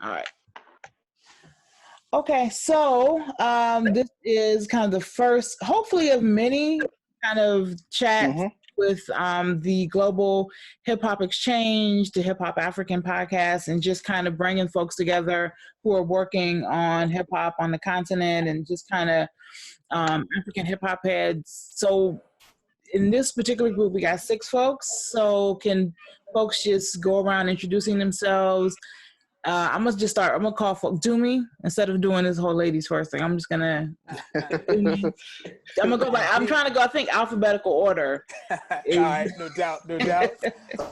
All right. Okay, so this is kind of the first, hopefully, of many kind of chats with the Global Hip Hop Exchange, the Hip Hop African Podcast, and just kind of bringing folks together who are working on hip hop on the continent and just kind of African hip hop heads. So in this particular group, we got 6 folks. So can folks just go around introducing themselves? I'm gonna just start. I'm gonna call folks. Do me instead of doing this whole ladies first thing. I'm just gonna. I'm gonna go by. I'm trying to go. I think alphabetical order. All right, no doubt.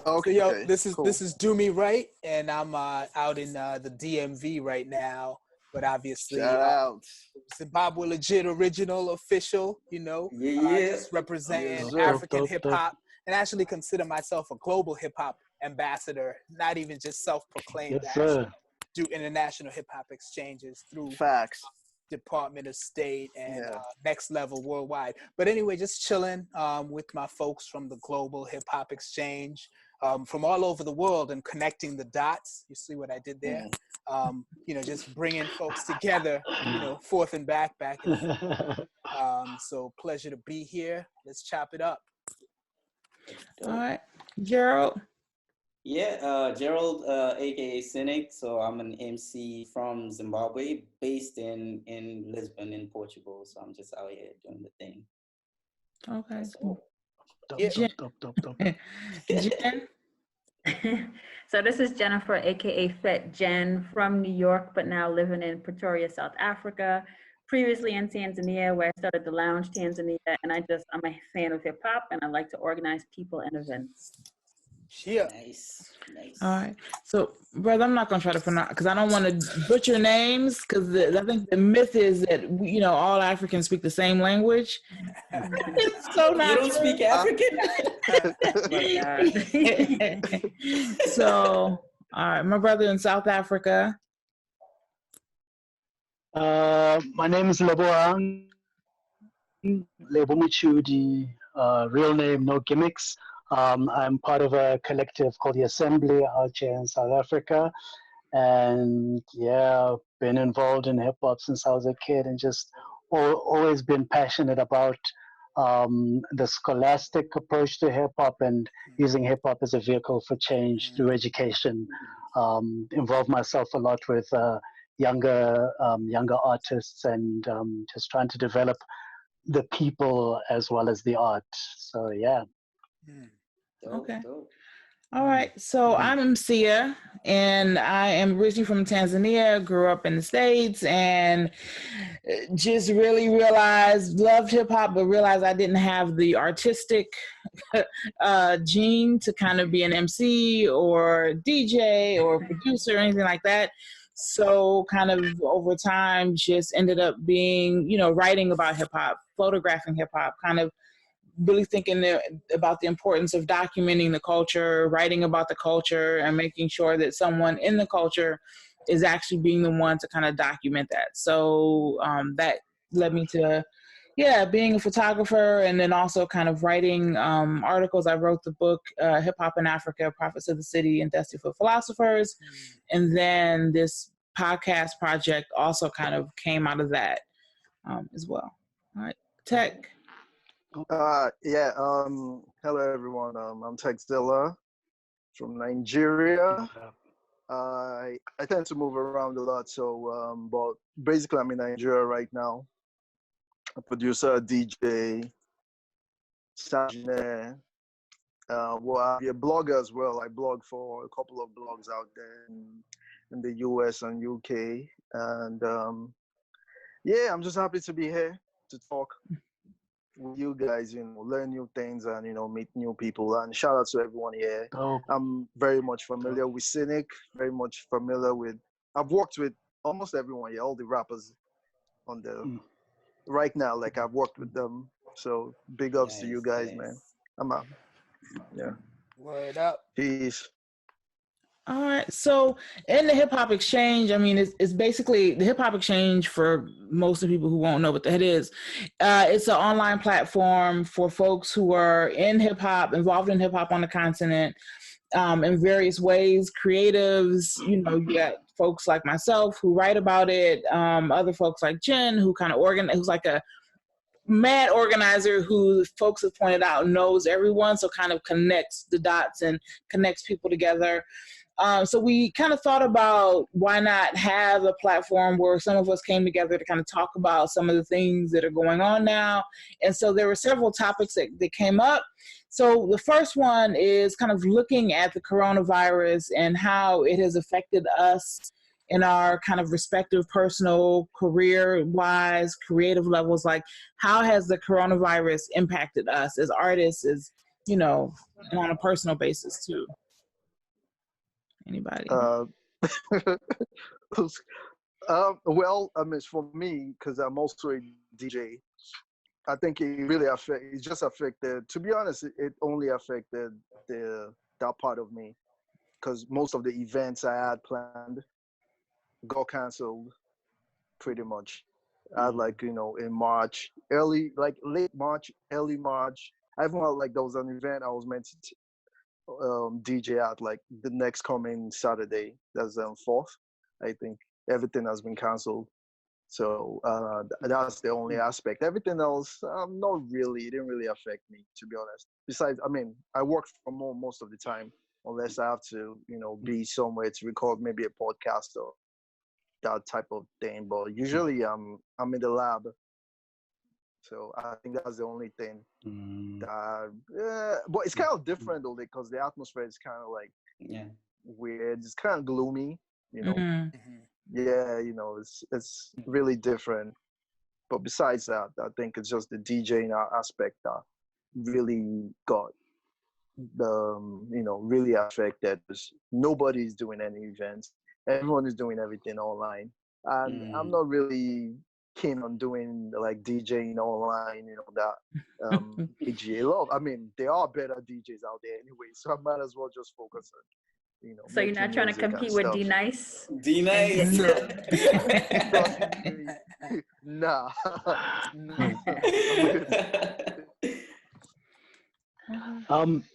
Okay, yo, this is Do Me Right, and I'm out in the DMV right now. But obviously, Zimbabwe legit, original, official. Just representing African hip hop, and actually consider myself a global hip hop ambassador, not even just self-proclaimed. Do international hip hop exchanges through Facts. Department of State and Next Level Worldwide. But anyway, just chilling with my folks from the Global Hip Hop Exchange from all over the world and connecting the dots. You see what I did there? Just bringing folks together, forth and back and forth. So pleasure to be here. Let's chop it up. All right, Gerald. Yeah, Gerald, aka Cynic. So I'm an MC from Zimbabwe, based in Lisbon, in Portugal. So I'm just out here doing the thing. Okay. Jen. So this is Jennifer, aka Fet Jen, from New York, but now living in Pretoria, South Africa. Previously in Tanzania, where I started the Lounge Tanzania, and I'm a fan of hip hop, and I like to organize people and events. Yeah. Nice. All right. So, brother, I'm not going to try to pronounce, because I don't want to butcher names, because I think the myth is that, all Africans speak the same language. It's so not You don't speak African? So, all right. My brother in South Africa. My name is Leboang. Lebo Michudi, real name, no gimmicks. I'm part of a collective called the Assembly out here in South Africa. And been involved in hip hop since I was a kid and just always been passionate about the scholastic approach to hip hop and using hip hop as a vehicle for change through education. Involved myself a lot with younger artists and just trying to develop the people as well as the art. So, yeah. Okay. All right. So I'm Sia, and I am originally from Tanzania, grew up in the States, and just really loved hip hop, but realized I didn't have the artistic gene to kind of be an MC or DJ or producer or anything like that. So kind of over time just ended up being, writing about hip hop, photographing hip hop, kind of really thinking about the importance of documenting the culture, writing about the culture, and making sure that someone in the culture is actually being the one to kind of document that. So that led me to, being a photographer, and then also kind of writing articles. I wrote the book, Hip Hop in Africa, Prophets of the City and Destiny for Philosophers. And then this podcast project also kind of came out of that as well. All right, Tech. Hello everyone. I'm Texzilla from Nigeria. I tend to move around a lot, so but basically I'm in Nigeria right now. A producer, a DJ, engineer, a blogger as well. I blog for a couple of blogs out there in the US and UK, and I'm just happy to be here to talk with you guys, learn new things and, meet new people. And shout out to everyone here. I'm very much familiar with Cynic, very much familiar with, I've worked with almost everyone here, all the rappers on the, right now, like I've worked with them. So big ups to you guys, man. I'm out. Yeah. Word up. Peace. All right. So in the Hip Hop Exchange, it's basically the Hip Hop Exchange, for most of the people who won't know what that is. It's an online platform for folks who are in hip hop, involved in hip hop on the continent, in various ways. Creatives, you got folks like myself who write about it. Other folks like Jen who kind of who's like a mad organizer who folks have pointed out knows everyone, so kind of connects the dots and connects people together. So we kind of thought about why not have a platform where some of us came together to kind of talk about some of the things that are going on now. And so there were several topics that came up. So the first one is kind of looking at the coronavirus and how it has affected us in our kind of respective personal career-wise, creative levels. Like, how has the coronavirus impacted us as artists, and on a personal basis too? Anybody? Well, I mean, for me, because I'm also a DJ, I think it just affected, to be honest, it only affected that part of me, because most of the events I had planned got canceled pretty much. I had in March, late March, early March. I even had there was an event I was meant to DJ at the next coming Saturday. That's 4th, I think. Everything has been canceled. So that's the only aspect. Everything else, not really. It didn't really affect me, to be honest. Besides, I mean, I work from home most of the time, unless I have to, be somewhere to record maybe a podcast or that type of thing. But usually I'm in the lab. So I think that's the only thing. But it's kind of different though, because the atmosphere is kind of weird. It's kind of gloomy, Yeah, it's really different. But besides that, I think it's just the DJing aspect that really got really affected. Nobody's doing any events. Everyone is doing everything online, and I'm not really keen on doing DJing online, that PGA. I mean, there are better DJs out there anyway, so I might as well just focus on, So you're not trying to compete with D-Nice? D-Nice? Nah.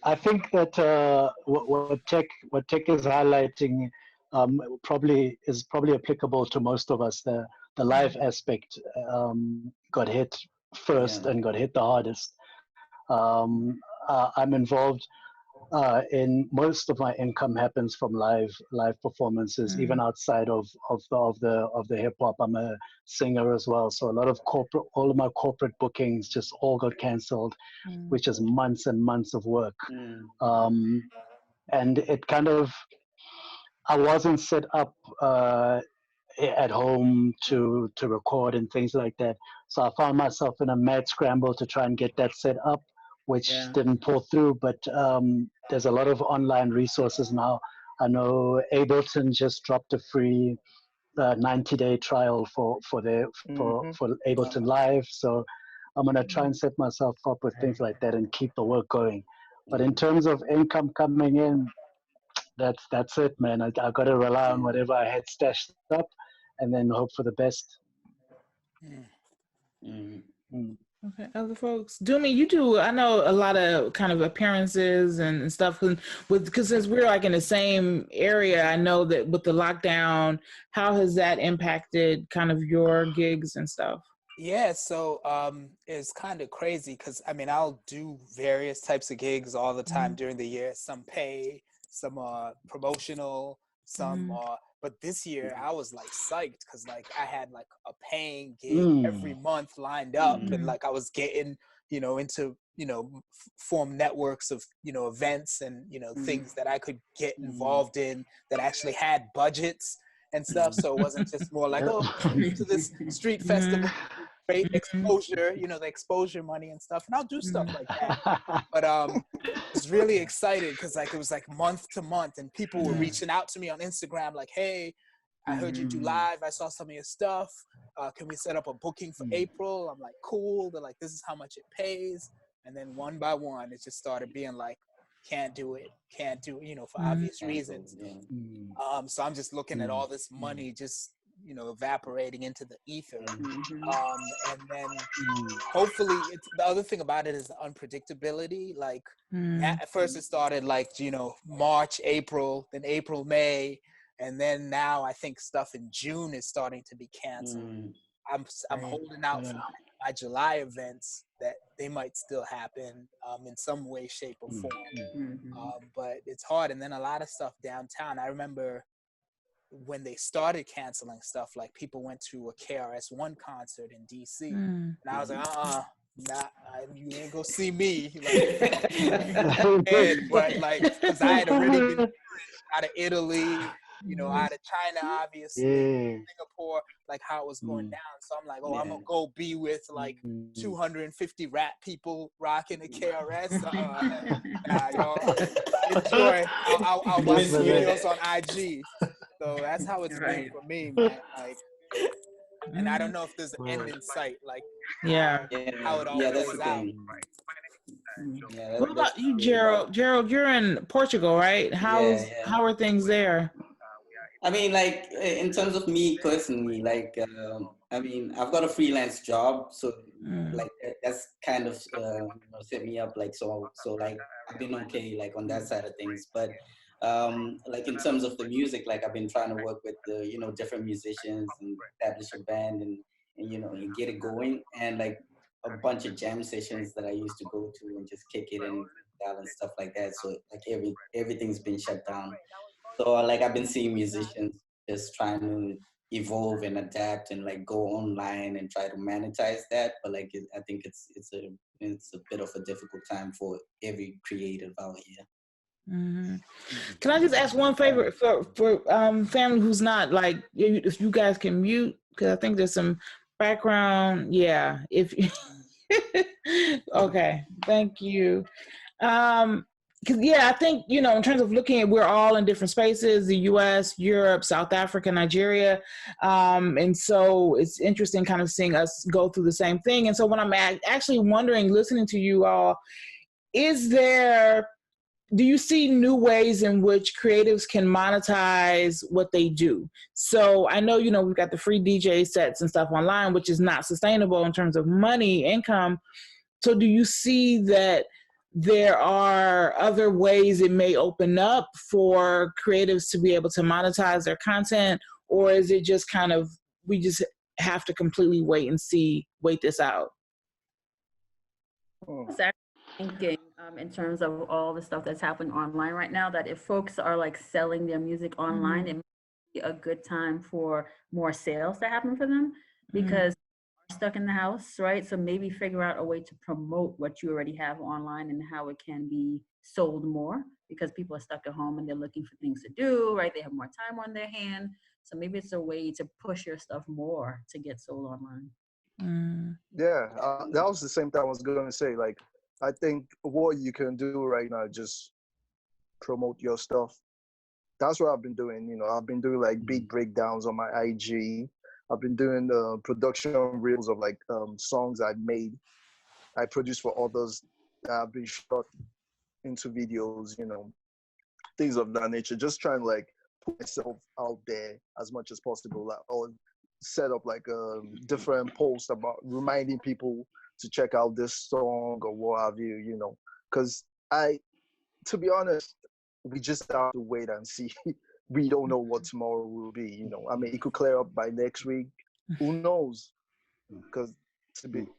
I think that what tech is highlighting probably applicable to most of us. The live aspect got hit first and got hit the hardest. I'm involved in most of my income happens from live performances, even outside of the hip hop. I'm a singer as well, so all of my corporate bookings just all got cancelled, which is months and months of work. And it kind of, I wasn't set up at home to record and things like that. So I found myself in a mad scramble to try and get that set up, which didn't pull through. But there's a lot of online resources now. I know Ableton just dropped a free 90-day trial for Ableton Live. So I'm gonna try and set myself up with things like that and keep the work going. But in terms of income coming in, that's it, man. I got to rely on whatever I had stashed up, and then hope for the best. Okay, other folks. Doomy, you do, I know, a lot of kind of appearances and stuff because since we're in the same area, I know that with the lockdown, how has that impacted kind of your gigs and stuff? Yeah, so it's kind of crazy because I'll do various types of gigs all the time during the year. Some pay, some are promotional, some are. But this year I was psyched because I had a paying gig every month lined up, and I was getting into form networks of events and things that I could get involved in that actually had budgets and stuff. So it wasn't just more to this street festival, great exposure, the exposure money and stuff, and I'll do stuff like that. But I was really excited because it was month to month, and people were reaching out to me on Instagram hey, I heard you do live, I saw some of your stuff, can we set up a booking for April? I'm cool. They're this is how much it pays. And then one by one it just started being can't do it for obvious reasons. So I'm just looking at all this money just evaporating into the ether. Mm-hmm. And then hopefully, the other thing about it is the unpredictability. Like at first it started like, March, April, then April, May. And then now I think stuff in June is starting to be canceled. I'm holding out for my July events that they might still happen in some way, shape, or form. But it's hard. And then a lot of stuff downtown. I remember when they started canceling stuff, like people went to a KRS-One concert in DC, and I was like, you ain't gonna see me. But like, because I had already been out of Italy, out of China, obviously, Singapore, like how it was going down. So I'm like, I'm gonna go be with like 250 rap people rocking the KRS. Y'all enjoy. I'll watch the videos on IG. So that's how it's been for me, man. Like, and I don't know if there's an end in sight. Like, how it all plays out. What about you, Gerald? Gerald, you're in Portugal, right? How are things there? I mean, like in terms of me personally, like I mean, I've got a freelance job, so like that's kind of set me up. Like so like I've been okay, like on that side of things. But like in terms of the music, like I've been trying to work with the different musicians and establish a band and and get it going, and like a bunch of jam sessions that I used to go to and just kick it and stuff like that. So like everything's been shut down. So like I've been seeing musicians just trying to evolve and adapt and like go online and try to monetize that. But like I think it's a bit of a difficult time for every creative out here. Can I just ask one favor for family who's not like, if you guys can mute, because I think there's some background. Yeah, if okay, thank you. Because I think in terms of looking at, we're all in different spaces: the U.S., Europe, South Africa, Nigeria, and so it's interesting kind of seeing us go through the same thing. And so when I'm actually wondering, listening to you all, do you see new ways in which creatives can monetize what they do? So I know, we've got the free DJ sets and stuff online, which is not sustainable in terms of money, income. So do you see that there are other ways it may open up for creatives to be able to monetize their content? Or is it just kind of, we just have to completely wait this out? Thinking in terms of all the stuff that's happening online right now, that if folks are like selling their music online, it might be a good time for more sales to happen for them because they're stuck in the house, right? So maybe figure out a way to promote what you already have online and how it can be sold more, because people are stuck at home and they're looking for things to do, right? They have more time on their hand. So maybe it's a way to push your stuff more to get sold online. Yeah, that was the same thing I was going to say. Like, I think what you can do right now, just promote your stuff. That's what I've been doing. I've been doing like beat breakdowns on my IG. I've been doing production reels of like songs I produced for others that have been shot into videos, things of that nature. Just trying to like put myself out there as much as possible, like, or set up like a different post about reminding people to check out this song or what have you, because to be honest, we just have to wait and see. We don't know what tomorrow will be, I mean, it could clear up by next week. Who knows? Because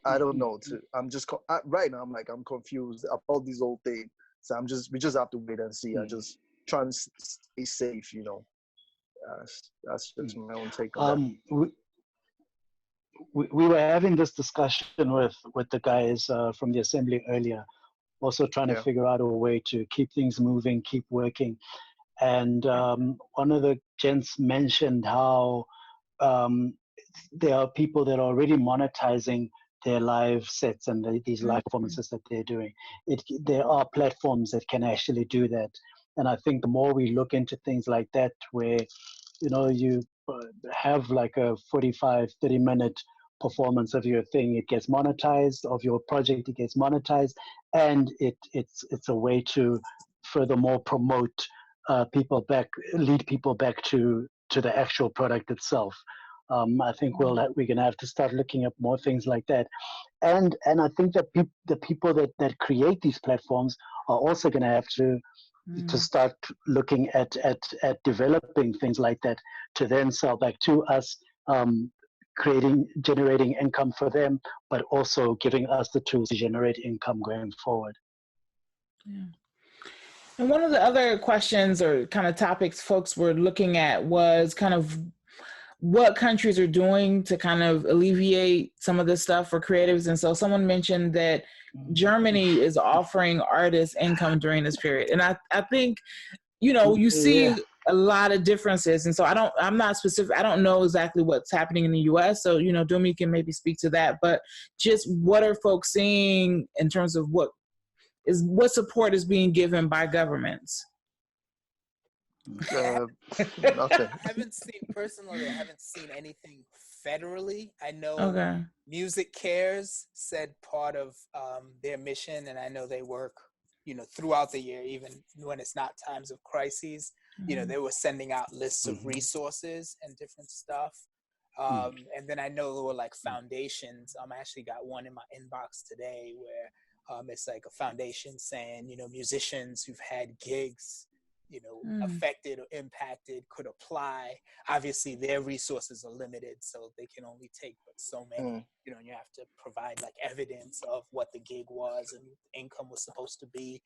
I don't know. I'm just right now. I'm confused about this whole thing. So we just have to wait and see. I just try and stay safe, That's just my own take on that. We were having this discussion with the guys from the assembly earlier, also trying to figure out a way to keep things moving, keep working. And one of the gents mentioned how there are people that are already monetizing their live sets and these live performances that they're doing. There are platforms that can actually do that. And I think the more we look into things like that, where, you have like a 45, 30-minute performance of your thing, it gets monetized, of your project, it gets monetized, and it's a way to furthermore promote lead people back to the actual product itself. I think we're going to have to start looking at more things like that. And I think that the people that create these platforms are also going to have to start looking at developing things like that to then sell back to us, generating income for them, but also giving us the tools to generate income going forward. Yeah. And one of the other questions or kind of topics folks were looking at was kind of what countries are doing to kind of alleviate some of this stuff for creatives. And so someone mentioned that Germany is offering artists income during this period. And I think, you see a lot of differences. And so I'm not specific. I don't know exactly what's happening in the US. So, Dumi can maybe speak to that, but just what are folks seeing in terms of what support is being given by governments? Nothing. I haven't seen anything federally. I know Music Cares said part of their mission, and I know they work, throughout the year, even when it's not times of crises. They were sending out lists of resources and different stuff. And then I know there were like foundations. I actually got one in my inbox today where it's like a foundation saying, musicians who've had gigs affected or impacted could apply. Obviously their resources are limited, so they can only take but so many. You have to provide like evidence of what the gig was and income was supposed to be,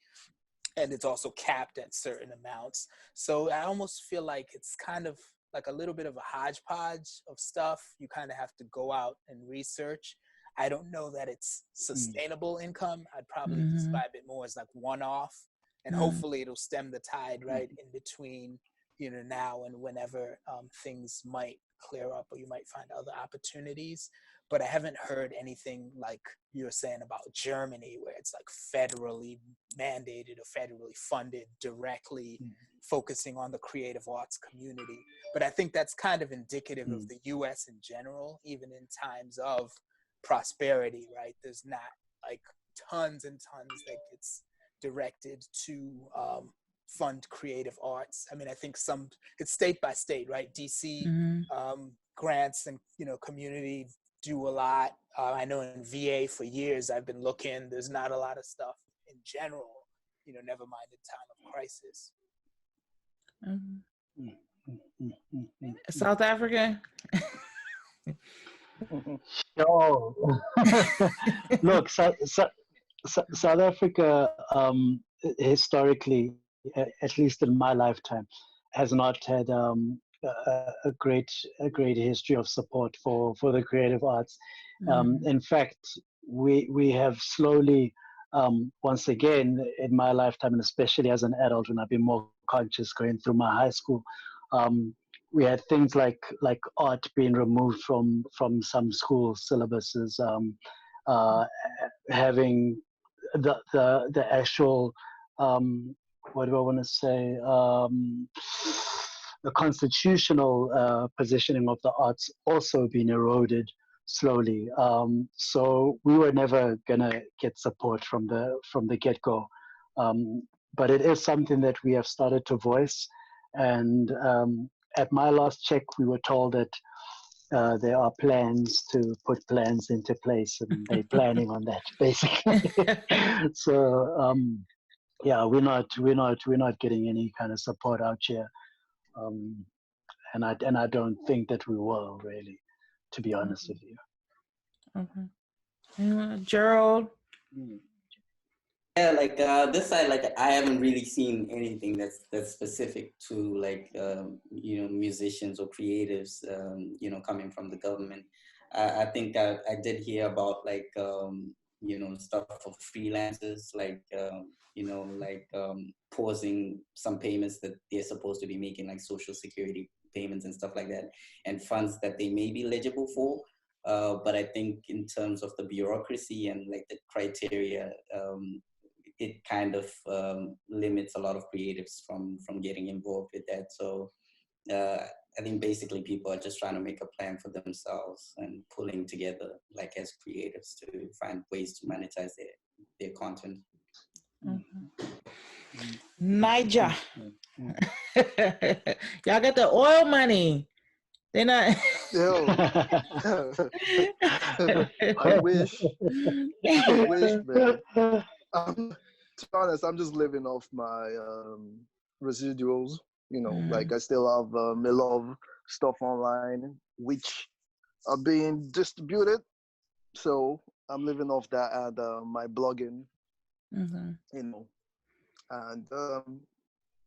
and it's also capped at certain amounts. So I almost feel like it's kind of like a little bit of a hodgepodge of stuff. You kind of have to go out and research. I don't know that it's sustainable income. I'd probably describe it more as like one-off. And hopefully it'll stem the tide, right, in between, now and whenever things might clear up or you might find other opportunities. But I haven't heard anything like you were saying about Germany, where it's like federally mandated or federally funded directly focusing on the creative arts community. But I think that's kind of indicative of the US in general, even in times of prosperity, right? There's not like tons and tons that gets directed to fund creative arts. I mean, I think it's state by state, right? DC grants and community do a lot. I know in VA for years I've been looking. There's not a lot of stuff in general. Never mind in time of crisis. South Africa. Sure. Look, South Africa, historically, at least in my lifetime, has not had a great history of support for the creative arts. In fact, we have slowly, once again, in my lifetime, and especially as an adult, when I've been more conscious going through my high school, we had things like art being removed from some school syllabuses, having the actual what do I want to say, the constitutional positioning of the arts also being eroded slowly. So we were never gonna get support from the get-go, but it is something that we have started to voice. And at my last check, we were told that there are plans to put plans into place, and they're planning on that basically. So yeah, we're not getting any kind of support out here, and I don't think that we will, really, to be honest with you. Okay. Gerald. Yeah, like this side, like I haven't really seen anything that's specific to like musicians or creatives, coming from the government. I think I did hear about like stuff for freelancers, like pausing some payments that they're supposed to be making, like Social Security payments and stuff like that, and funds that they may be eligible for. But I think in terms of the bureaucracy and like the criteria, it kind of limits a lot of creatives from getting involved with that. So I think basically people are just trying to make a plan for themselves and pulling together like as creatives to find ways to monetize their content. Niger. Y'all got the oil money. They're not Yo. I wish. I wish, man. To be honest, I'm just living off my residuals. Like I still have my love stuff online, which are being distributed. So I'm living off that and my blogging, and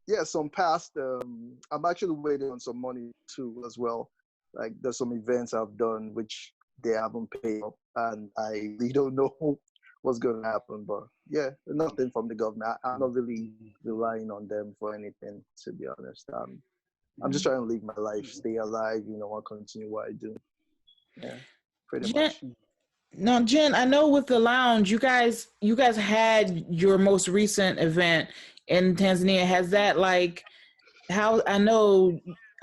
yeah, some past. I'm actually waiting on some money too as well. Like there's some events I've done which they haven't paid up, and I really don't know what's going to happen. But yeah, nothing from the government. I'm not really relying on them for anything, to be honest. I'm just trying to live my life, stay alive. I'll continue what I do. Yeah, pretty much. Now, Jen, I know with the lounge, you guys had your most recent event in Tanzania. Has that I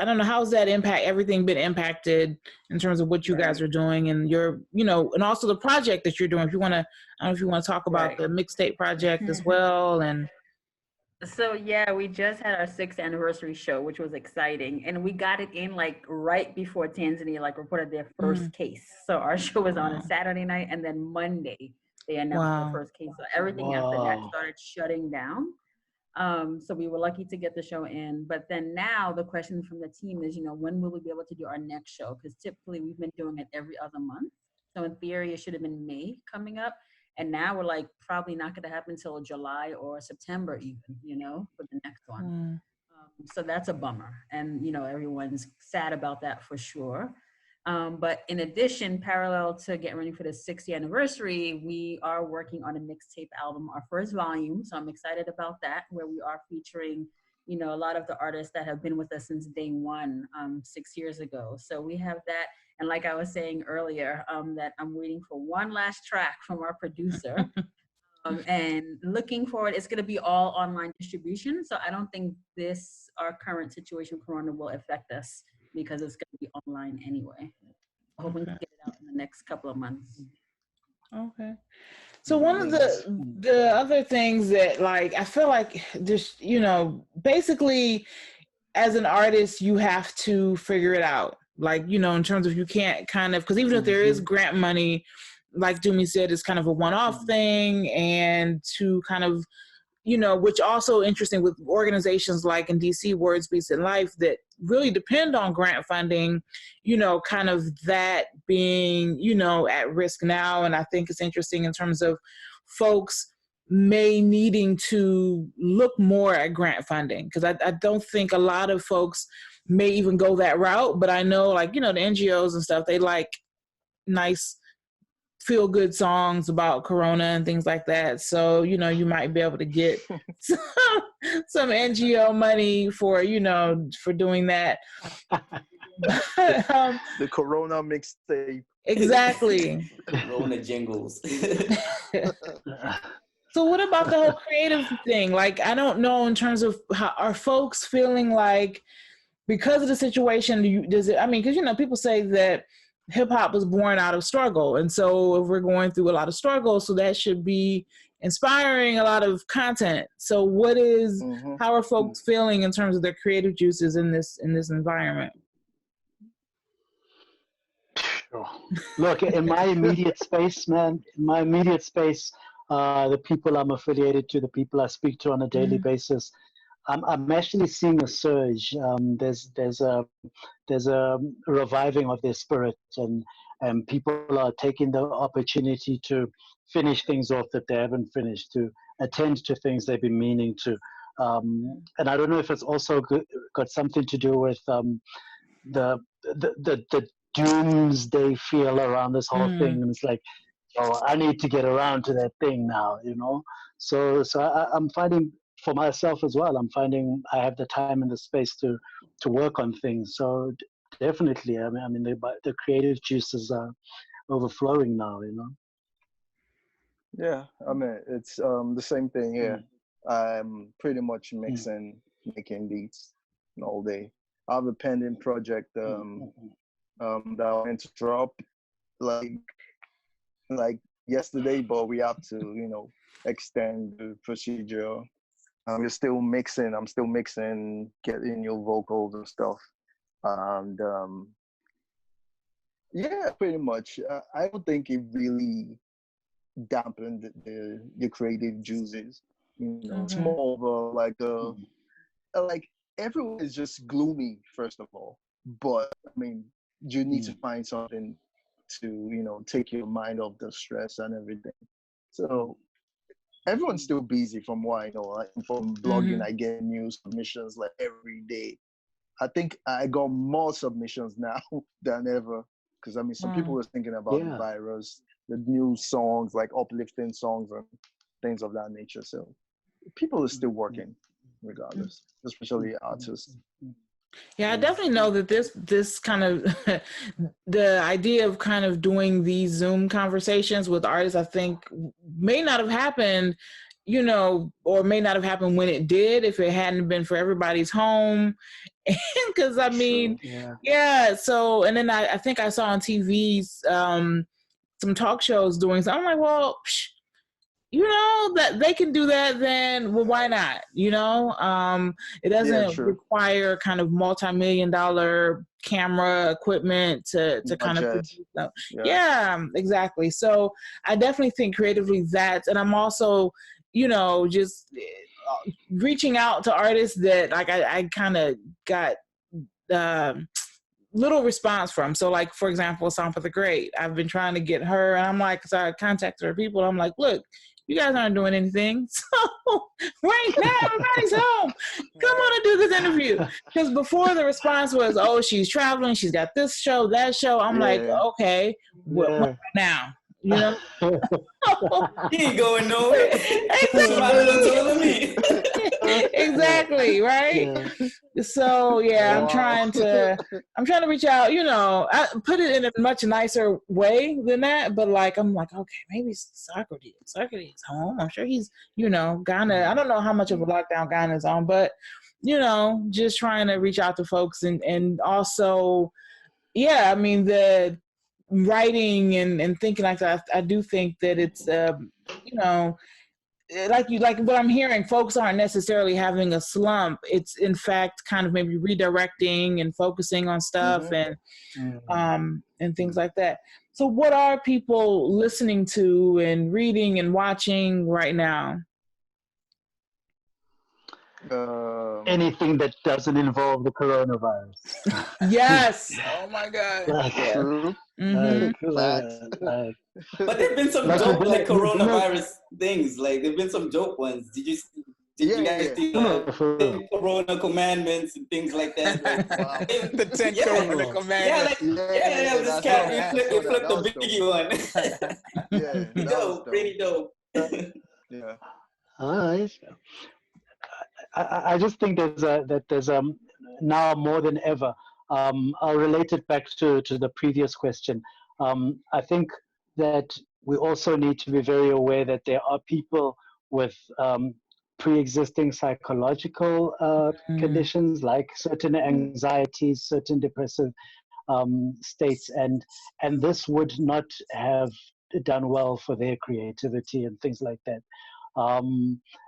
don't know, how's that everything been impacted in terms of what you guys are doing and and also the project that you're doing. If you want to, I don't know if you want to talk about the mixtape project as well. And so yeah, we just had our 6th anniversary show, which was exciting, and we got it in right before Tanzania reported their first case. So our show was on a Saturday night, and then Monday they announced the first case. So everything after that started shutting down. So we were lucky to get the show in, but then now the question from the team is, when will we be able to do our next show? Because typically we've been doing it every other month. So in theory, it should have been May coming up. And now we're probably not going to happen until July or September even, for the next one. So that's a bummer. And, everyone's sad about that for sure. But in addition, parallel to getting ready for the 60th anniversary, we are working on a mixtape album, our first volume. So I'm excited about that, where we are featuring, a lot of the artists that have been with us since day one, 6 years ago. So we have that. And like I was saying earlier, that I'm waiting for one last track from our producer. And looking forward, it's going to be all online distribution. So I don't think our current situation, Corona, will affect us because it's going to be online anyway. Hoping to get it out in the next couple of months. Okay. So one of the other things that I feel like just, basically as an artist, you have to figure it out. In terms of you can't because even if there is grant money, like Dumi said, it's kind of a one-off thing, and to kind of, which also interesting with organizations like in DC, Words, Beats, and Life that really depend on grant funding, kind of that being, at risk now. And I think it's interesting in terms of folks may needing to look more at grant funding, because I don't think a lot of folks may even go that route. But I know the NGOs and stuff, they like nice feel good songs about Corona and things like that. So, you might be able to get some NGO money for, for doing that. The Corona mixtape. Exactly. Corona jingles. So what about the whole creative thing? I don't know in terms of how are folks feeling because of the situation, because, people say that hip hop was born out of struggle. And so if we're going through a lot of struggle, so that should be inspiring a lot of content. So how are folks feeling in terms of their creative juices in this environment? Look, in my immediate space, the people I'm affiliated to, the people I speak to on a daily basis, I'm actually seeing a surge. There's a reviving of their spirit, and people are taking the opportunity to finish things off that they haven't finished, to attend to things they've been meaning to. And I don't know if it's also got something to do with the doomsday feel around this whole thing, and it's I need to get around to that thing now, So I'm finding for myself as well. I'm finding I have the time and the space to work on things. So definitely, the creative juices are overflowing now, Yeah, it's the same thing here. I'm pretty much making beats all day. I have a pending project that I want to drop like yesterday, but we have to extend the procedure. I'm still mixing, getting new vocals and stuff. And Yeah, pretty much. I don't think it really dampened the creative juices. You know, it's Mhm. more of like everyone is just gloomy first of all. But I mean, you need to find something to take your mind off the stress and everything. So everyone's still busy from what I know. Like, from blogging, Mhm. I get new submissions like every day. I think I got more submissions now than ever because I mean, some people Wow. were thinking about the virus, the new songs, like uplifting songs and things of that nature. So people are still working regardless, especially artists. Yeah, I definitely know that this kind of the idea of kind of doing these Zoom conversations with artists, I think may not have happened, or may not have happened when it did if it hadn't been for everybody's home. Because I mean, yeah. So, and then I think I saw on TV some talk shows doing. So I'm like, well, that they can do that, then well, why not? It doesn't require kind of multi-million-dollar camera equipment to kind of produce stuff. Yeah, exactly. So I definitely think creatively and I'm also, just reaching out to artists that like I kind of got little response from. So like, for example, Sampa the Great, I've been trying to get her, and I'm like, because I contacted her people, I'm like, look, you guys aren't doing anything. So right now, everybody's home. Come on and do this interview. Because before the response was, oh, she's traveling, she's got this show, that show. I'm like, okay, what now? He ain't going nowhere. Exactly. Exactly, right? So yeah, I'm trying to reach out, I put it in a much nicer way than that, but like I'm like, okay, maybe Socrates is home. I'm sure he's, Ghana. I don't know how much of a lockdown Ghana is on, but just trying to reach out to folks and also, yeah, I mean, the writing and thinking like that, I do think that it's like what I'm hearing, folks aren't necessarily having a slump. It's in fact kind of maybe redirecting and focusing on stuff and things like that. So what are people listening to and reading and watching right now? Anything that doesn't involve the coronavirus. Yes. Oh my God. True. But there've been some dope coronavirus things. Like there've been some dope ones. Did you guys see the Corona commandments and things like that? Like, the 10 Corona commandments. This cat he flipped the biggie one. Pretty dope. Yeah. I just think there's now more than ever. I'll relate it back to the previous question. I think that we also need to be very aware that there are people with pre-existing psychological conditions, like certain anxieties, certain depressive states, and this would not have done well for their creativity and things like that.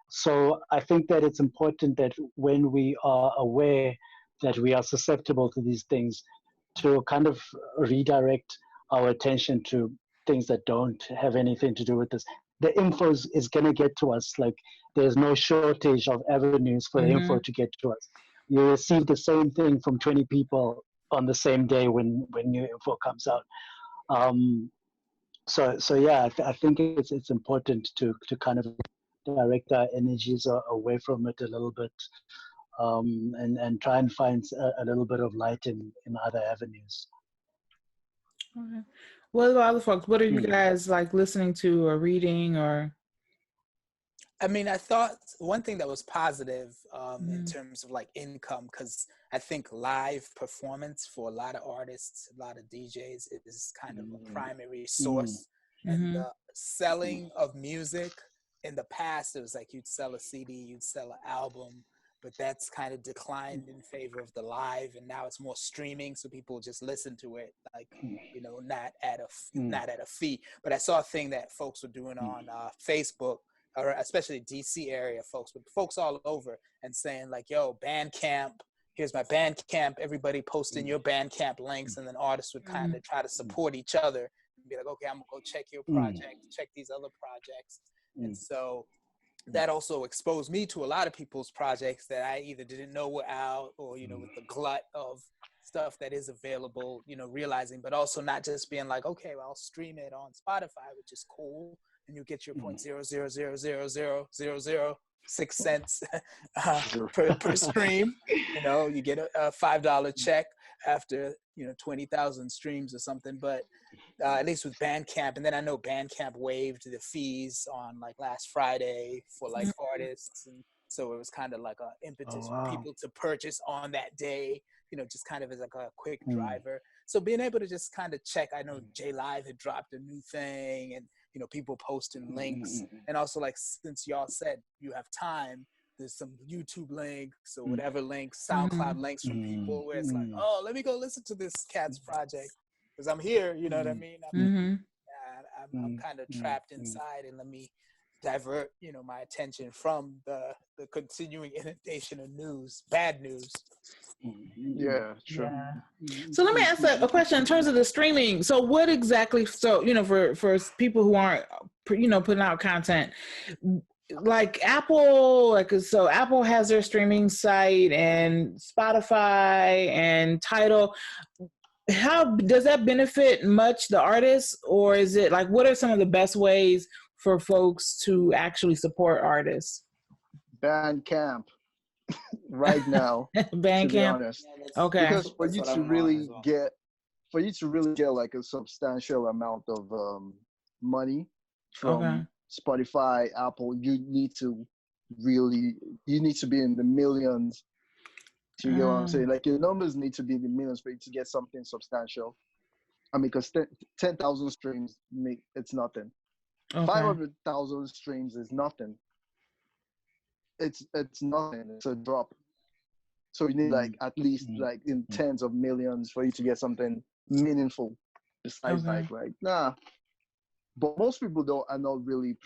So I think that it's important that when we are aware that we are susceptible to these things, to kind of redirect our attention to things that don't have anything to do with this. The info is going to get to us. Like there's no shortage of avenues for the info to get to us. You receive the same thing from 20 people on the same day when new info comes out. So yeah, I think it's important to kind of direct our energies away from it a little bit, and try and find a little bit of light in other avenues. Okay. What about other folks? What are you guys like listening to or reading or? I mean, I thought one thing that was positive in terms of like income, because I think live performance for a lot of artists, a lot of DJs is kind of a primary source. And the selling of music, in the past, it was like you'd sell a CD, you'd sell an album, but that's kind of declined in favor of the live, and now it's more streaming, so people just listen to it, like, not at a fee. But I saw a thing that folks were doing on Facebook, or especially DC area folks, but folks all over, and saying like, yo, Bandcamp here's my Bandcamp, everybody posting your Bandcamp links, and then artists would kind of try to support each other and be like, okay, I'm gonna go check your project, check these other projects. And so that also exposed me to a lot of people's projects that I either didn't know were out, or, you know, with the glut of stuff that is available, you know, realizing, but also not just being like, okay, well, I'll stream it on Spotify, which is cool, and you get your 0.000000006 cents per stream. You know, you get a $5 check after, you know, 20,000 streams or something. But at least with Bandcamp, and then I know Bandcamp waived the fees on like last Friday for like artists, and so it was kind of like an impetus for people to purchase on that day, you know, just kind of as like a quick driver. So being able to just kind of check, I know J Live had dropped a new thing, and, you know, people posting links, and also like, since y'all said you have time, there's some YouTube links or whatever links, SoundCloud links from people where it's like, oh, let me go listen to this cat's project because I'm here, you know what I mean? I'm kind of trapped inside, and let me divert, you know, my attention from the continuing inundation of news, bad news. Yeah, sure. So let me ask a question in terms of the streaming. So what exactly, so, you know, for people who aren't, you know, putting out content, like Apple, like, so Apple has their streaming site and Spotify and Tidal. How does that benefit much the artists, or is it like, what are some of the best ways for folks to actually support artists? Bandcamp right now. Bandcamp. To be honest. Okay. Because for you to really get like a substantial amount of money from Spotify, Apple, you need to be in the millions to, you know what I'm saying? Like, your numbers need to be in the millions for you to get something substantial. I mean, because 10,000 streams, it's nothing. 500,000 streams is nothing. It's nothing. It's a drop. So you need like at least like in tens of millions for you to get something meaningful. Besides like nah. But most people are not really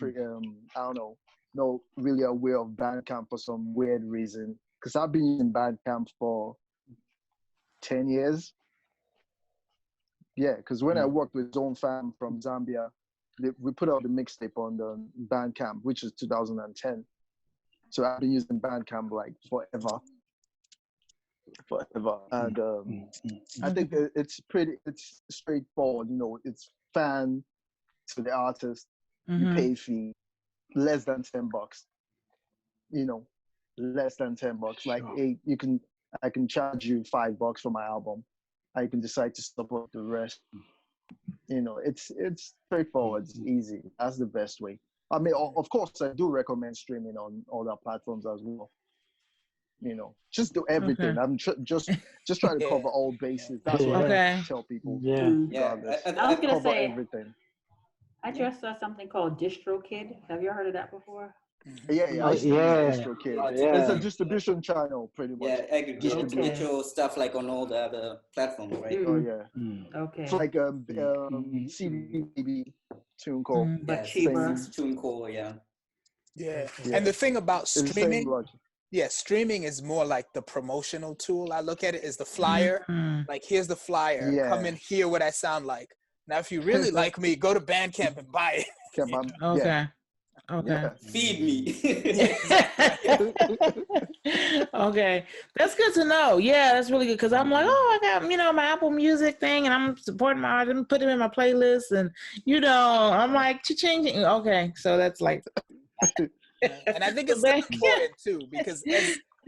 not really aware of Bandcamp for some weird reason. Because I've been using Bandcamp for 10 years. Yeah, because when I worked with Zone Fam from Zambia, we put out the mixtape on the Bandcamp, which is 2010. So I've been using Bandcamp like forever. And I think it's straightforward. You know, it's fan to the artist. You pay fee, less than $10. You know, less than $10. Like, I can charge you $5 for my album. I can decide to support the rest. You know, it's straightforward. It's easy. That's the best way. I mean, of course, I do recommend streaming on other platforms as well. You know, just do everything. I'm just trying to cover all bases. That's what I tell people. I was gonna say everything. I just saw something called DistroKid. Have you heard of that before? Yeah. DistroKid. It's a distribution channel, pretty much. Yeah, I could get your stuff like on all the other platforms, right? Oh yeah. Okay. It's like CD, TuneCore. But cheaper. TuneCore, yeah. Yeah. And the thing about streaming, streaming is more like the promotional tool. I look at it as the flyer. Like, here's the flyer. Yeah. Come and hear what I sound like. Now, if you really like me, go to Bandcamp and buy it. Okay. Yeah. Feed me. Okay, that's good to know. Yeah, that's really good, because I'm like, I got, you know, my Apple Music thing, and I'm supporting my art and put them in my playlist, and, you know, I'm like, changing. Okay, so that's like, and I think it's important too, because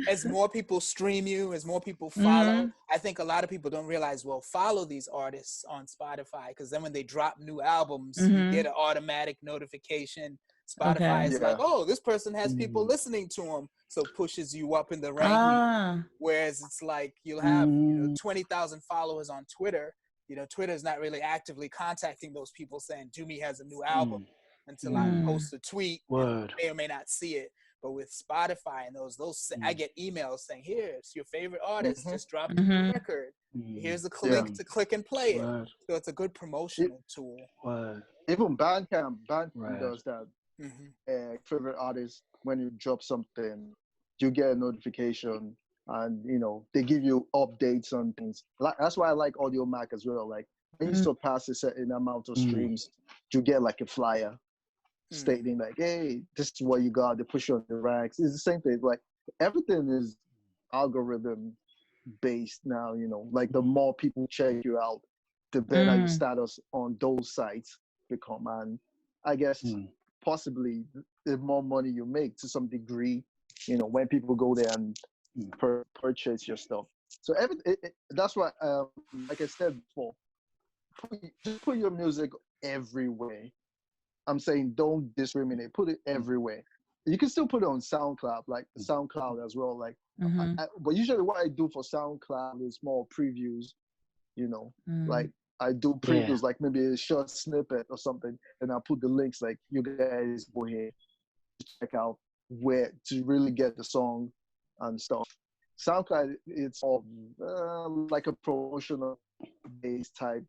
as more people stream you, as more people follow, I think a lot of people don't realize, well, follow these artists on Spotify, because then when they drop new albums, you get an automatic notification. Spotify is like, oh, this person has people listening to them, so pushes you up in the ranking. Whereas it's like, you'll have 20,000 followers on Twitter. You know, Twitter is not really actively contacting those people saying, Doomy has a new album, until I post a tweet. And may or may not see it. But with Spotify and those I get emails saying, here's your favorite artist just dropped a new record. Here's the link to click and play it. So it's a good promotional tool. Even Bandcamp does that. Favorite artist, when you drop something, you get a notification and they give you updates on things. That's why I like Audio Mac as well. Like when you surpass a certain amount of streams, you get like a flyer stating like, hey, this is what you got. They push you on the ranks. It's the same thing. Like everything is algorithm based now. Like the more people check you out, the better your status on those sites become. And I guess possibly the more money you make to some degree, when people go there and purchase your stuff. So that's why, like I said before, just put your music everywhere. I'm saying don't discriminate. Put it everywhere. You can still put it on SoundCloud, like SoundCloud as well. Like, but usually what I do for SoundCloud is more previews. Like I do previews, like maybe a short snippet or something, and I put the links like you guys go here to check out where to really get the song and stuff. SoundCloud, it's all like a promotional based type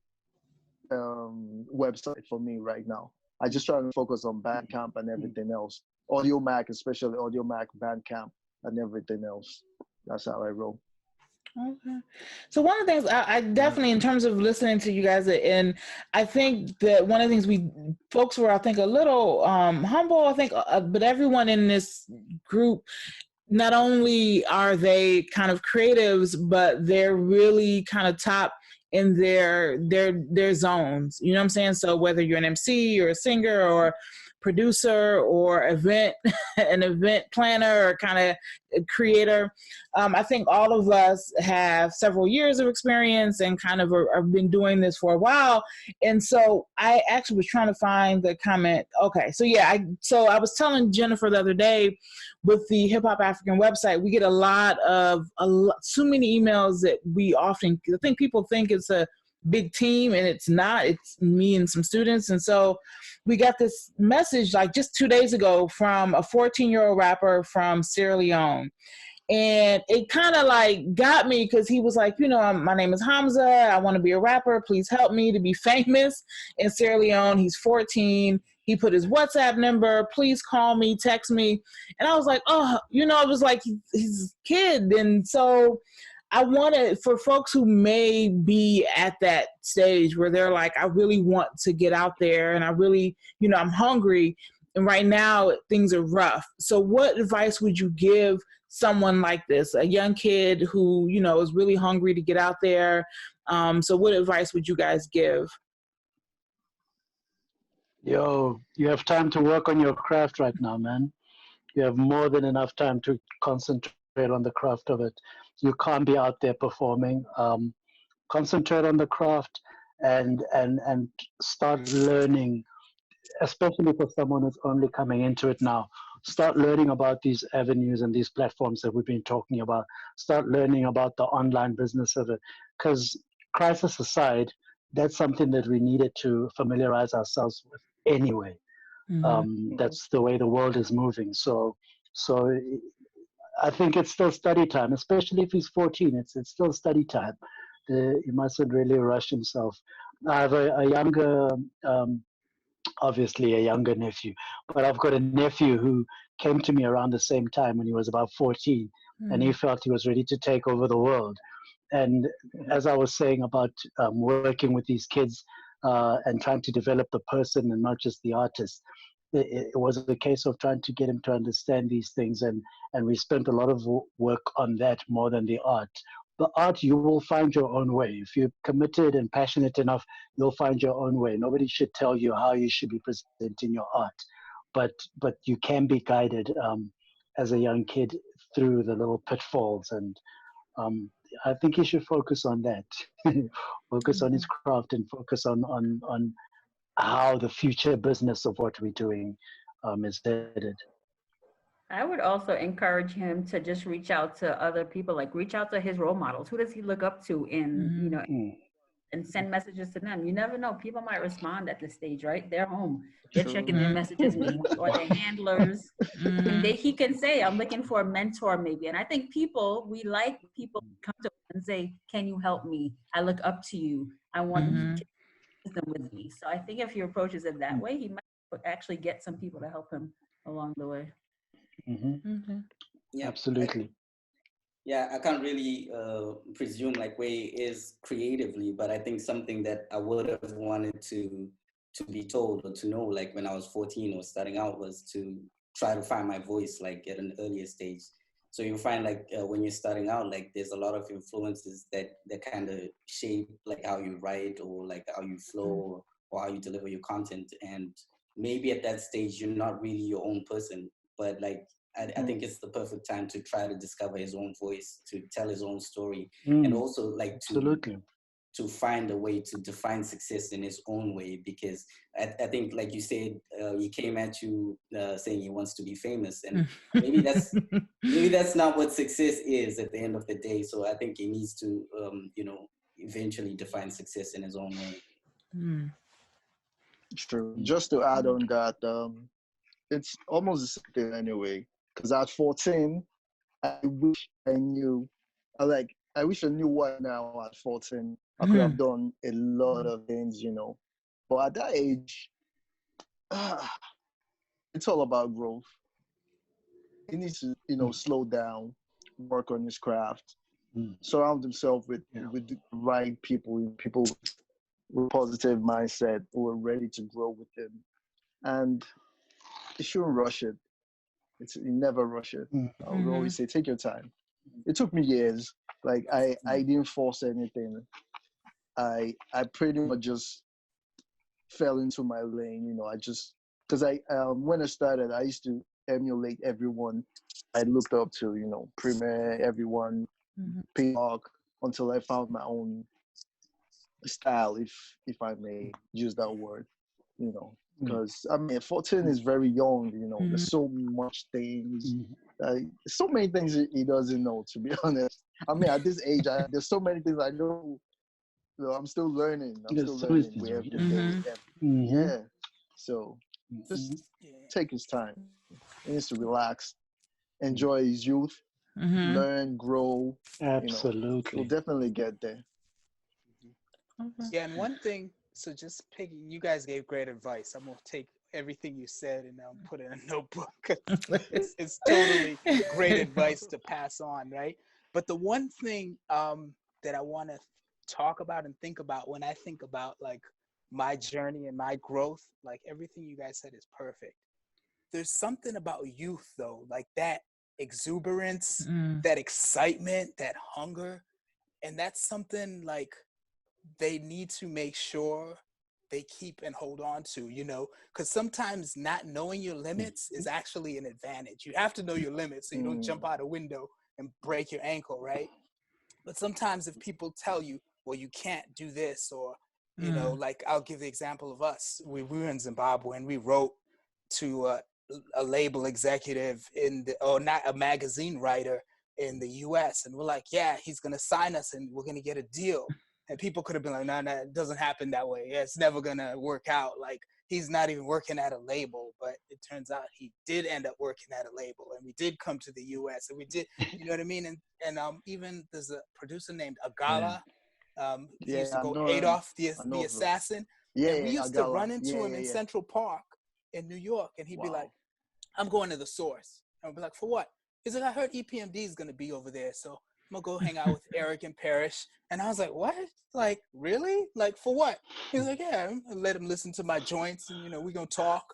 website for me right now. I just try to focus on Bandcamp and everything else. Audio Mac, especially Audio Mac, Bandcamp, and everything else. That's how I roll. Okay. So one of the things I definitely, in terms of listening to you guys, and I think that one of the things folks were, I think, a little humble, I think, but everyone in this group, not only are they kind of creatives, but they're really kind of top in their zones. You know what I'm saying? So whether you're an MC or a singer or producer or an event planner or kind of creator, I think all of us have several years of experience and kind of have been doing this for a while. And so I actually was trying to find the comment. Okay, so yeah, I was telling Jennifer the other day, with the Hip Hop African website, we get so many emails that I think people think it's a big team, and it's not. It's me and some students. And so we got this message like just 2 days ago from a 14-year-old rapper from Sierra Leone. And it kind of like got me, because he was like, my name is Hamza. I want to be a rapper. Please help me to be famous in Sierra Leone. He's 14. He put his WhatsApp number. Please call me, text me. And I was like, it was like he's a kid. And so I wanted, for folks who may be at that stage where they're like, I really want to get out there, and I really, I'm hungry. And right now things are rough. So what advice would you give someone like this, a young kid who, is really hungry to get out there? So what advice would you guys give? Yo, you have time to work on your craft right now, man. You have more than enough time to concentrate on the craft of it. You can't be out there performing. Concentrate on the craft and start learning, especially for someone who's only coming into it now. Start learning about these avenues and these platforms that we've been talking about. Start learning about the online business of it. Because crisis aside, that's something that we needed to familiarize ourselves with anyway. That's the way the world is moving. So I think it's still study time, especially if he's 14. It's still study time. He mustn't really rush himself. I have a younger, obviously a younger nephew, but I've got a nephew who came to me around the same time when he was about 14, and he felt he was ready to take over the world. And as I was saying about working with these kids and trying to develop the person and not just the artist, it was a case of trying to get him to understand these things, and we spent a lot of work on that more than the art. The art, you will find your own way. If you're committed and passionate enough, you'll find your own way. Nobody should tell you how you should be presenting your art, but you can be guided as a young kid through the little pitfalls, and I think he should focus on that. Focus on his craft and focus on how the future business of what we're doing is headed. I would also encourage him to just reach out to other people, like reach out to his role models. Who does he look up to and send messages to them? You never know. People might respond at this stage, right? They're home. They're checking their messages maybe, or their handlers. And he can say, I'm looking for a mentor maybe. And I think we like people to come to us and say, can you help me? I look up to you. I want you to them with me. So I think if he approaches it that way, he might actually get some people to help him along the way. Yeah, absolutely. Yeah, I can't really presume like where he is creatively, but I think something that I would have wanted to be told or to know, like when I was 14 or starting out, was to try to find my voice like at an earlier stage. So you find like when you're starting out, like there's a lot of influences that kind of shape like how you write or like how you flow or how you deliver your content. And maybe at that stage you're not really your own person, but like I think it's the perfect time to try to discover his own voice, to tell his own story, and also like Absolutely. to find a way to define success in his own way. Because I think, like you said, he came at you saying he wants to be famous, and maybe that's not what success is at the end of the day. So I think he needs to, eventually define success in his own way. True. Just to add on that, it's almost the same thing anyway. Because at 14, I wish I knew. I wish I knew what now at 14. I could have done a lot of things, But at that age, it's all about growth. He needs to, slow down, work on his craft, surround himself with the right people with positive mindset who are ready to grow with him. And you shouldn't rush it. You never rush it. I would always say, take your time. It took me years. Like I didn't force anything. I pretty much just fell into my lane. Because when I started, I used to emulate everyone I looked up to. Premier, everyone, P-Hawk, until I found my own style, if I may use that word. Because 14 is very young. There's so much things. So many things he doesn't know, to be honest. At this age, there's so many things I know. I'm still learning. With every day. Yeah. So just take his time. He needs to relax, enjoy his youth, learn, grow. Absolutely. We'll definitely get there. Yeah, and one thing, so just you guys gave great advice. I'm going to take everything you said and put it in a notebook. It's totally great advice to pass on, right? But the one thing that I want to talk about and think about when I think about like my journey and my growth, like everything you guys said is perfect. There's something about youth though, like that exuberance, that excitement, that hunger. And that's something like they need to make sure they keep and hold on to, because sometimes not knowing your limits is actually an advantage. You have to know your limits so you don't jump out a window and break your ankle, right? But sometimes if people tell you, well, you can't do this, or, like I'll give the example of us. We were in Zimbabwe and we wrote to a label executive or not a magazine writer in the US. And we're like, yeah, he's going to sign us and we're going to get a deal. And people could have been like, no, it doesn't happen that way. Yeah, it's never going to work out. Like, he's not even working at a label. But it turns out he did end up working at a label. And we did come to the US. And we did, you know what I mean? And even there's a producer named Agala. He used to go Adolf, the assassin. Yeah, and we used Agala. to run into him in Central Park in New York. And he'd be like, I'm going to the Source. And I'd be like, for what? He's like, I heard EPMD is going to be over there. So I'm going to go hang out with Eric and Parrish. And I was like, what? Like, really? Like, for what? He's like, yeah, I'm let him listen to my joints and, we're going to talk.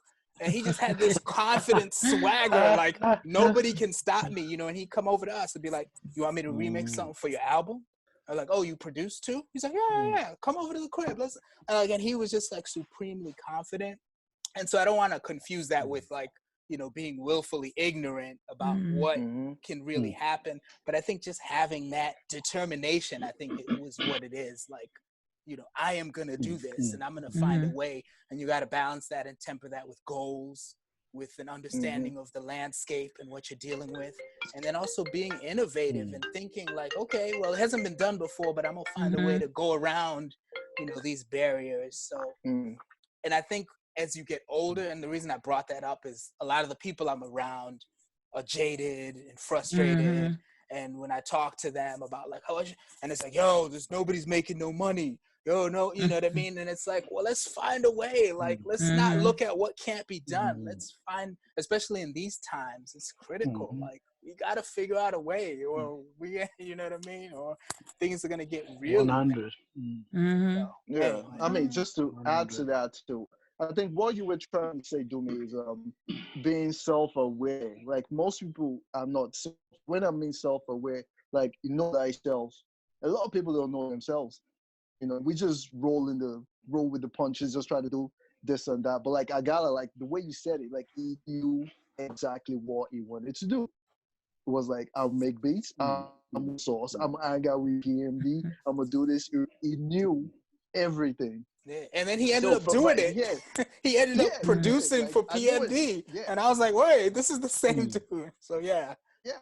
And he just had this confident swagger, like, nobody can stop me, and he'd come over to us and be like, you want me to remix something for your album? I'm like, oh, you produce too? He's like, yeah, come over to the crib. Let's. And he was just, like, supremely confident. And so I don't want to confuse that with, like, being willfully ignorant about what can really happen. But I think just having that determination, I think it was what it is. Like, I am going to do this and I'm going to find a way. And you got to balance that and temper that with goals, with an understanding of the landscape and what you're dealing with. And then also being innovative and thinking like, okay, well, it hasn't been done before, but I'm going to find a way to go around, these barriers. So, and I think as you get older, and the reason I brought that up is a lot of the people I'm around are jaded and frustrated. And when I talk to them about like, and it's like, yo, nobody's making no money. Yo, no, you know what I mean? And it's like, well, let's find a way. Like, let's not look at what can't be done. Let's find, especially in these times, it's critical. Like, we got to figure out a way, or you know what I mean, or things are gonna get really 100. So, yeah. anyway. I mean, just to add to that too, I think what you were trying to say, Dumi, is being self-aware. Like most people are not. When I mean self-aware, like you know thyself. A lot of people don't know themselves. You know, we just roll with the punches, just try to do this and that. But like I gotta like the way you said it, like he knew exactly what he wanted to do. It was like I'll make beats, I'm source, I'm hang out with PMD, I'm gonna do this. He knew everything. Yeah. And then he ended up doing it. Yeah. He ended up producing like, for PMD. And I was like, wait, this is the same dude. So yeah. Yeah.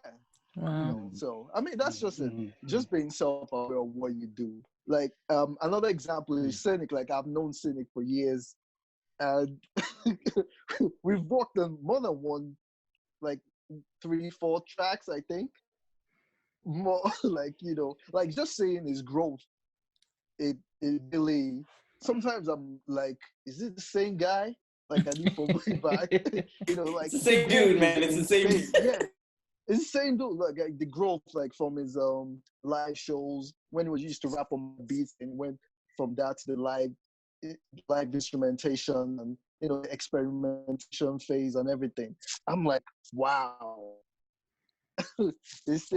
Wow. You know, so I mean that's just it. Just being self-aware of what you do. Like another example is Cynic. Like I've known Cynic for years, and we've worked on more than one, like 3-4 tracks, I think. More like like just seeing his growth. It really. Sometimes I'm like, is it the same guy? Like I need for way back. Like it's the same dude, man. It's the same. Yeah. It's the same dude. Like the growth, like from his live shows when he was used to rap on beats, and went from that to the live instrumentation and the experimentation phase and everything. I'm like, wow. It's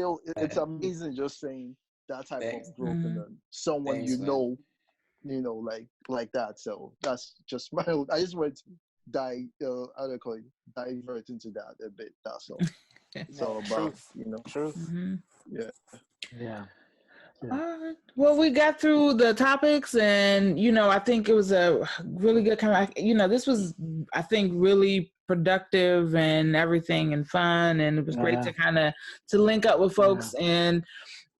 amazing just saying that type of growth and then someone like that. So that's just my own. I just went to divert into that a bit. That's all. It's all about truth. Yeah. Well, we got through the topics, and I think it was a really good kind of this was, I think, really productive and everything and fun, and it was great to kind of to link up with folks. And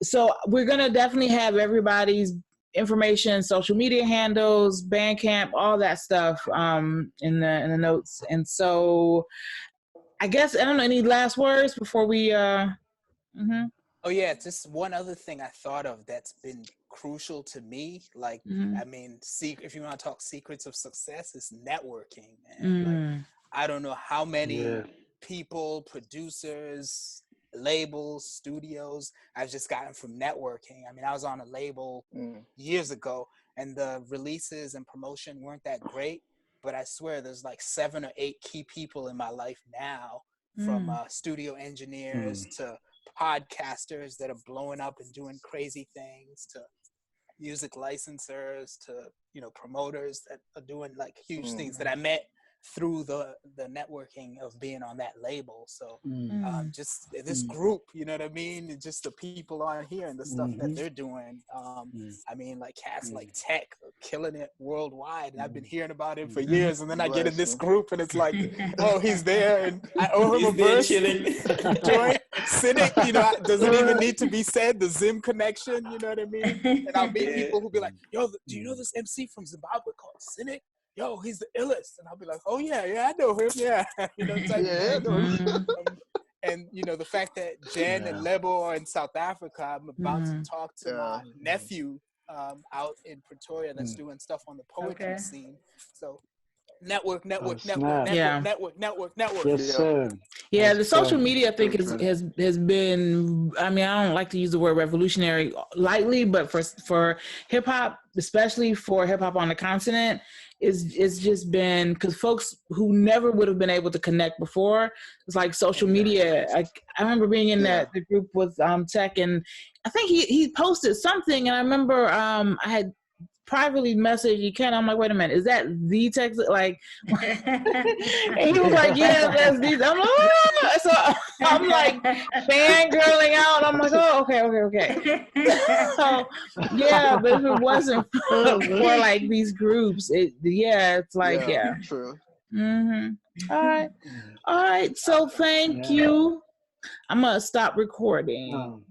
so we're gonna definitely have everybody's information, social media handles, Bandcamp, all that stuff in the notes. And so I guess I don't know, any last words before we Oh yeah, just one other thing I thought of that's been crucial to me. Like, I mean, if you want to talk secrets of success, it's networking, man. Like, I don't know how many people, producers, labels, studios I've just gotten from networking. I mean, I was on a label years ago, and the releases and promotion weren't that great, but I swear there's like 7 or 8 key people in my life now, from studio engineers to podcasters that are blowing up and doing crazy things, to music licensors, to promoters that are doing like huge things that I met through the networking of being on that label. So just this group, you know what I mean, and just the people on here and the stuff that they're doing. I mean, like cats like Tech are killing it worldwide, and I've been hearing about him for years, and then I get in this group and it's like, oh, he's there, and I owe him a verse. Joint Cynic, doesn't even need to be said, the Zim connection, you know what I mean? And I'll meet people who'll be like, yo, do you know this MC from Zimbabwe called Cynic? Yo, he's the illest. And I'll be like, oh yeah, I know him, yeah. And the fact that Jen and Lebo are in South Africa, I'm about to talk to my nephew out in Pretoria that's doing stuff on the poetry scene. So network. Yes, sir. Yeah, the social media, I think, has been, I mean, I don't like to use the word revolutionary lightly, but for hip hop, especially for hip hop on the continent, it's just been, because folks who never would have been able to connect before, it's like social media. I remember being in the group with Tech, and I think he posted something, and I remember I had privately messaged Ken. I'm like, wait a minute, is that the text? Like, and he was like, yeah, that's these. I'm like, oh. So I'm like fangirling out. I'm like, oh, okay. So yeah, but if it wasn't for like these groups, it's like, true. All right. So thank you. I'm gonna stop recording.